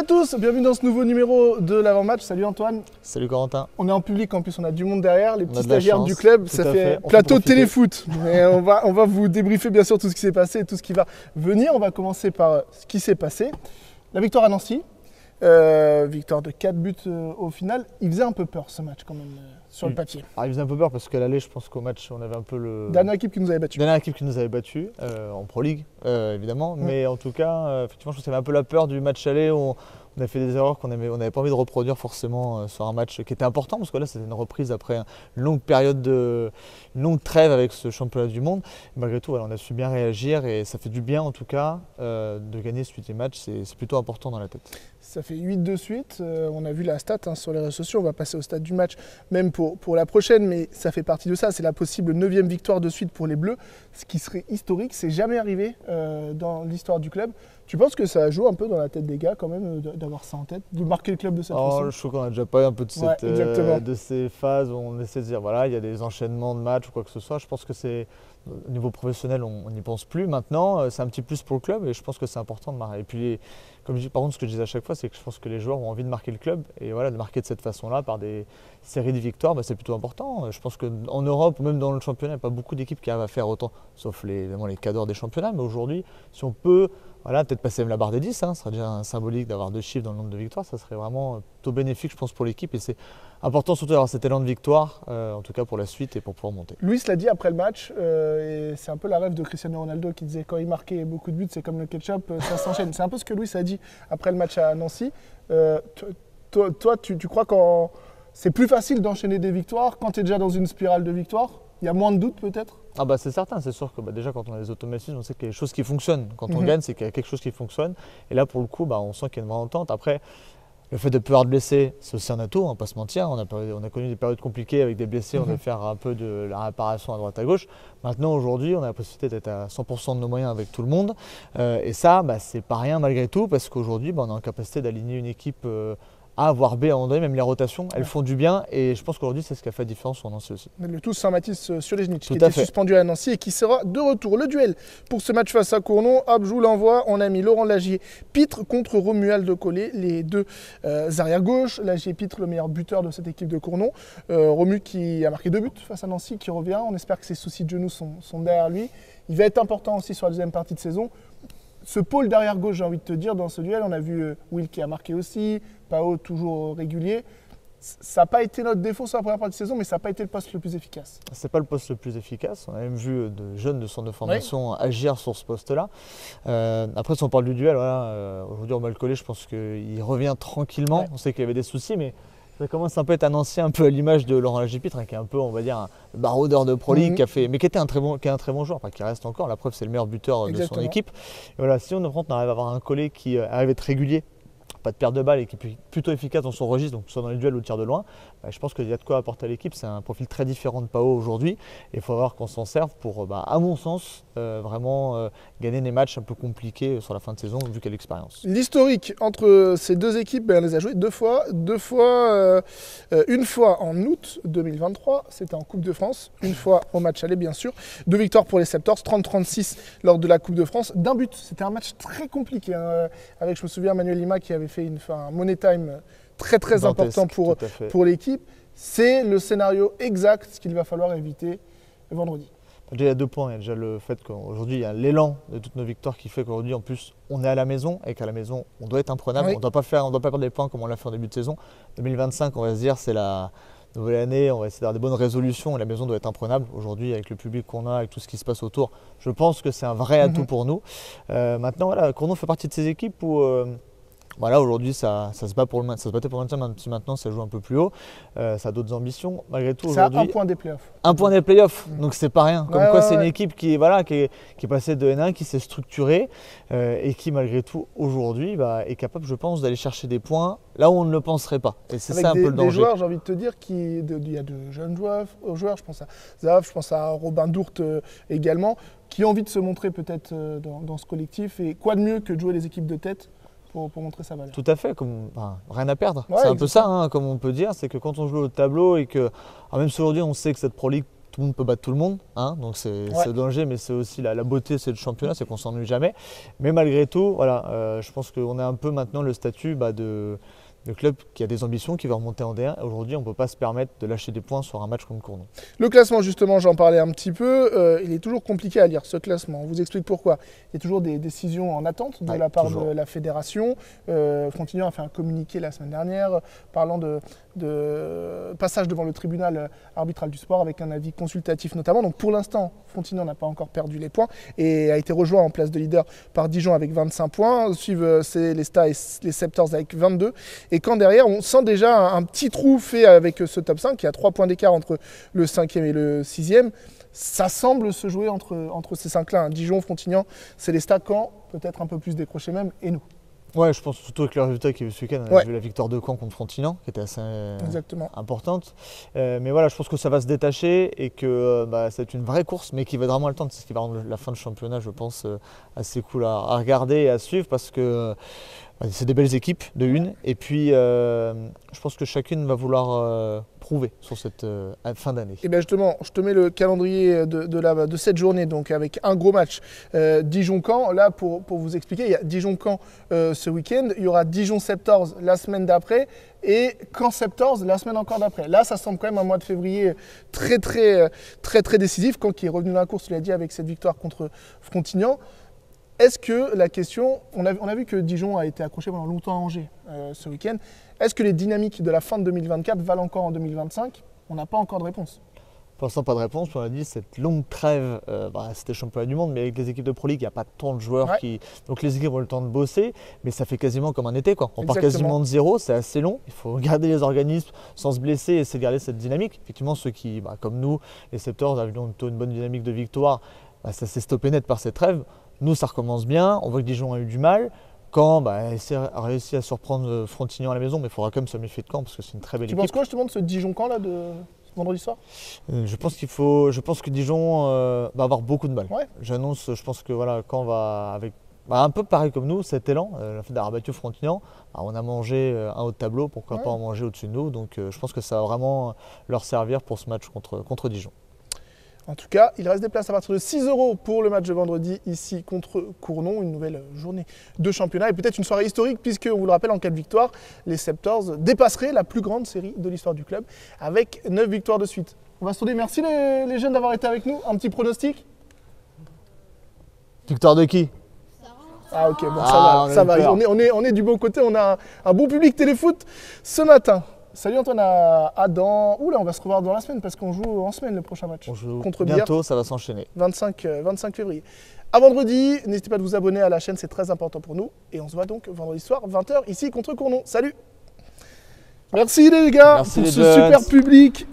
à tous, bienvenue dans ce nouveau numéro de l'avant-match. Salut Antoine. Salut Corentin. On est en public, en plus on a du monde derrière, les petits de la stagiaires chance, du club, tout ça à fait fait. On plateau peut profiter. téléfoot. Mais on va vous débriefer bien sûr tout ce qui s'est passé et tout ce qui va venir. On va commencer par ce qui s'est passé. La victoire à Nancy, victoire de 4 buts au final. Il faisait un peu peur ce match quand même sur le papier. Alors, il faisait un peu peur parce qu'à l'aller, je pense qu'au match, on avait un peu le… Dernière équipe qui nous avait battus. Dernière équipe qui nous avait battus, en Pro League évidemment, mais en tout cas, effectivement, je pense qu'il y avait un peu la peur du match aller où on a fait des erreurs qu'on n'avait pas envie de reproduire forcément sur un match qui était important parce que là, c'était une reprise après une longue période une longue trêve avec ce championnat du monde. Et malgré tout, voilà, on a su bien réagir et ça fait du bien en tout cas de gagner ce 8e match, c'est plutôt important dans la tête. Ça fait 8 de suite, on a vu la stat sur les réseaux sociaux, on va passer au stade du match même pour la prochaine, mais ça fait partie de ça, c'est la possible 9e victoire de suite pour les Bleus, ce qui serait historique, c'est jamais arrivé dans l'histoire du club. Tu penses que ça joue un peu dans la tête des gars quand même d'avoir ça en tête, de marquer le club de cette façon? Je trouve qu'on a déjà pas eu un peu de ces phases où on essaie de dire voilà, il y a des enchaînements de matchs ou quoi que ce soit. Je pense que c'est au niveau professionnel, on n'y pense plus. Maintenant, c'est un petit plus pour le club et je pense que c'est important de marquer. Et puis, comme je dis, par contre, ce que je dis à chaque fois, c'est que je pense que les joueurs ont envie de marquer le club et voilà, de marquer de cette façon-là par des séries de victoires, c'est plutôt important. Je pense qu'en Europe ou même dans le championnat, il n'y a pas beaucoup d'équipes qui arrivent à faire autant, sauf évidemment les cadors des championnats. Mais aujourd'hui, si on peut peut-être passer même la barre des 10, ce serait déjà symbolique d'avoir 2 chiffres dans le nombre de victoires, ça serait vraiment plutôt bénéfique, je pense, pour l'équipe. Et c'est important surtout d'avoir cet élan de victoire, en tout cas pour la suite et pour pouvoir monter. Luis l'a dit après le match, et c'est un peu la rêve de Cristiano Ronaldo qui disait quand il marquait beaucoup de buts, c'est comme le ketchup, ça s'enchaîne. C'est un peu ce que Luis a dit après le match à Nancy. Toi, tu crois que c'est plus facile d'enchaîner des victoires quand tu es déjà dans une spirale de victoires? Il y a moins de doutes peut-être? C'est certain, c'est sûr que déjà quand on a des automatismes, on sait qu'il y a des choses qui fonctionnent. Quand on gagne, c'est qu'il y a quelque chose qui fonctionne. Et là, pour le coup, on sent qu'il y a une vraie entente. Après, le fait de pouvoir blesser, c'est aussi un atout, on ne va pas se mentir. On a connu des périodes compliquées avec des blessés, on devait faire un peu de la réparation à droite à gauche. Maintenant, aujourd'hui, on a la possibilité d'être à 100% de nos moyens avec tout le monde. Et ça, c'est pas rien malgré tout, parce qu'aujourd'hui, on est en capacité d'aligner une équipe A voire B à un moment donné, même les rotations, elles font du bien et je pense qu'aujourd'hui c'est ce qui a fait la différence sur Nancy aussi. Le tout Saint-Mathis Sulejnic qui était suspendu à Nancy et qui sera de retour. Le duel pour ce match face à Cournon, hop, je vous l'envoie, on a mis Laurent Lagier-Pitre contre Romuald Collet, les deux arrière-gauche. Lagier-Pitre, le meilleur buteur de cette équipe de Cournon. Romu qui a marqué 2 buts face à Nancy, qui revient, on espère que ses soucis de genoux sont derrière lui. Il va être important aussi sur la deuxième partie de saison. Ce pôle d'arrière-gauche, j'ai envie de te dire, dans ce duel, on a vu Will qui a marqué aussi, Pao toujours régulier. Ça n'a pas été notre défaut sur la première partie de saison, mais ça n'a pas été le poste le plus efficace. Ce n'est pas le poste le plus efficace. On a même vu de jeunes de centre de formation agir sur ce poste-là. Après, si on parle du duel, aujourd'hui, Romuald Collet, je pense qu'il revient tranquillement. On sait qu'il y avait des soucis, mais ça commence un peu à être un ancien, un peu à l'image de Laurent Lagier-Pitre, qui est un peu, on va dire, un baroudeur de Pro League, mais qui était un très bon joueur, qui reste encore. La preuve, c'est le meilleur buteur de son équipe. Et voilà, si on arrive à avoir un Collet qui arrive à être régulier, pas de perte de balle et qui est plutôt efficace dans son registre, donc soit dans les duels ou le tir de loin, je pense qu'il y a de quoi apporter à l'équipe. C'est un profil très différent de Pao aujourd'hui et il faut voir qu'on s'en serve pour, à mon sens, vraiment gagner des matchs un peu compliqués sur la fin de saison vu qu'il y a l'expérience. L'historique entre ces deux équipes, on les a joués deux fois, une fois en août 2023, c'était en Coupe de France, une fois au match aller bien sûr, 2 victoires pour les Septors, 30-36 lors de la Coupe de France, d'un but. C'était un match très compliqué, avec, je me souviens, Manuel Lima qui avait fait un money time très important pour l'équipe. C'est le scénario exact, ce qu'il va falloir éviter vendredi. Déjà, il y a 2 points. Il y a déjà le fait qu'aujourd'hui, il y a l'élan de toutes nos victoires qui fait qu'aujourd'hui, en plus, on est à la maison et qu'à la maison, on doit être imprenable. On ne doit pas perdre des points comme on l'a fait en début de saison. 2025, on va se dire, c'est la nouvelle année, on va essayer d'avoir des bonnes résolutions et la maison doit être imprenable. Aujourd'hui, avec le public qu'on a, avec tout ce qui se passe autour, je pense que c'est un vrai atout pour nous. Maintenant, Cournon fait partie de ces équipes où… aujourd'hui, ça se bat pour ça se battait pour le maintien, même si maintenant ça joue un peu plus haut. Ça a d'autres ambitions. Malgré tout, aujourd'hui. C'est un point des playoffs. Un point des playoffs, donc c'est pas rien. Comme quoi, c'est une équipe qui est passée de N1, qui s'est structurée et qui, malgré tout, aujourd'hui, est capable, je pense, d'aller chercher des points là où on ne le penserait pas. Et c'est ça un peu le danger. Des joueurs, j'ai envie de te dire, il y a de jeunes joueurs, je pense à Zav, je pense à Robin Dourte également, qui ont envie de se montrer peut-être dans ce collectif. Et quoi de mieux que de jouer les équipes de tête pour montrer sa valeur. Tout à fait, rien à perdre. C'est un peu ça, comme on peut dire, c'est que quand on joue au tableau et que, même si aujourd'hui on sait que cette Pro League tout le monde peut battre tout le monde, hein, donc c'est le danger, mais c'est aussi la beauté c'est le championnat, c'est qu'on s'ennuie jamais. Mais malgré tout, voilà, je pense qu'on a un peu maintenant le statut de club qui a des ambitions, qui va remonter en D1. Aujourd'hui, on ne peut pas se permettre de lâcher des points sur un match comme Cournon. Le classement, justement, j'en parlais un petit peu. Il est toujours compliqué à lire, ce classement. On vous explique pourquoi. Il y a toujours des décisions en attente de la part de la fédération. Frontignan a fait un communiqué la semaine dernière parlant de passage devant le tribunal arbitral du sport avec un avis consultatif notamment. Donc pour l'instant, Frontignan n'a pas encore perdu les points et a été rejoint en place de leader par Dijon avec 25 points. Suivent les Sta et les Septors avec 22. Et quand derrière, on sent déjà un petit trou fait avec ce top 5, qui a 3 points d'écart entre le 5e et le 6e. Ça semble se jouer entre ces 5-là. Dijon, Frontignan, Célestat, Caen, peut-être un peu plus décroché même, et nous. Ouais, je pense surtout avec le résultat qu'il y a eu ce week-end. On a vu la victoire de Caen contre Frontignan, qui était assez importante. Mais voilà, je pense que ça va se détacher et que c'est une vraie course, mais qui va être vraiment le temps. C'est ce qui va rendre la fin de championnat, je pense, assez cool à regarder et à suivre parce que c'est des belles équipes de une. Et puis, je pense que chacune va vouloir prouver sur cette fin d'année. Et bien justement, je te mets le calendrier de cette journée, donc avec un gros match. Dijon-Caen, là, pour vous expliquer, il y a Dijon-Caen ce week-end. Il y aura Dijon-Septors la semaine d'après et Caen-Septors la semaine encore d'après. Là, ça semble quand même un mois de février très décisif. Caen qui est revenu dans la course, tu l'as dit, avec cette victoire contre Frontignan. Est-ce que la question, on a vu que Dijon a été accroché pendant longtemps à Angers ce week-end, est-ce que les dynamiques de la fin de 2024 valent encore en 2025? On n'a pas encore de réponse. Pour l'instant, pas de réponse. On a dit cette longue trêve, c'était championnat du monde, mais avec les équipes de Pro League, il n'y a pas tant de joueurs donc les équipes ont le temps de bosser, mais ça fait quasiment comme un été, quoi. On part quasiment de zéro, c'est assez long. Il faut garder les organismes sans se blesser et essayer de garder cette dynamique. Effectivement, ceux qui, comme nous, les Septors, avions plutôt une bonne dynamique de victoire, ça s'est stoppé net par cette trêve. Nous, ça recommence bien. On voit que Dijon a eu du mal. Caen a réussi à surprendre Frontignan à la maison, mais il faudra quand même se méfier de Caen parce que c'est une très belle équipe. Tu penses quoi justement de ce Dijon-Caen là de vendredi soir? Je pense que Dijon va avoir beaucoup de mal. J'annonce, je pense que Caen va avec un peu pareil comme nous, cet élan, le fait d'avoir battu Frontignan. On a mangé un haut de tableau, pourquoi pas en manger au-dessus de nous. Donc je pense que ça va vraiment leur servir pour ce match contre Dijon. En tout cas, il reste des places à partir de 6 € pour le match de vendredi ici contre Cournon. Une nouvelle journée de championnat et peut-être une soirée historique puisque, on vous le rappelle, en cas de victoire, les Septors dépasseraient la plus grande série de l'histoire du club avec 9 victoires de suite. On va se tourner. Merci les jeunes d'avoir été avec nous. Un petit pronostic? Victoire de qui? Ah ok, bon, ça va. On est du bon côté. On a un bon public téléfoot ce matin. Salut Antoine à Adam. Oula, on va se revoir dans la semaine parce qu'on joue en semaine le prochain match. On joue contre bientôt, Bière, ça va s'enchaîner. 25 février. À vendredi, n'hésitez pas à vous abonner à la chaîne, c'est très important pour nous. Et on se voit donc vendredi soir, 20 h, ici contre Cournon. Salut. Merci les gars pour ce super public.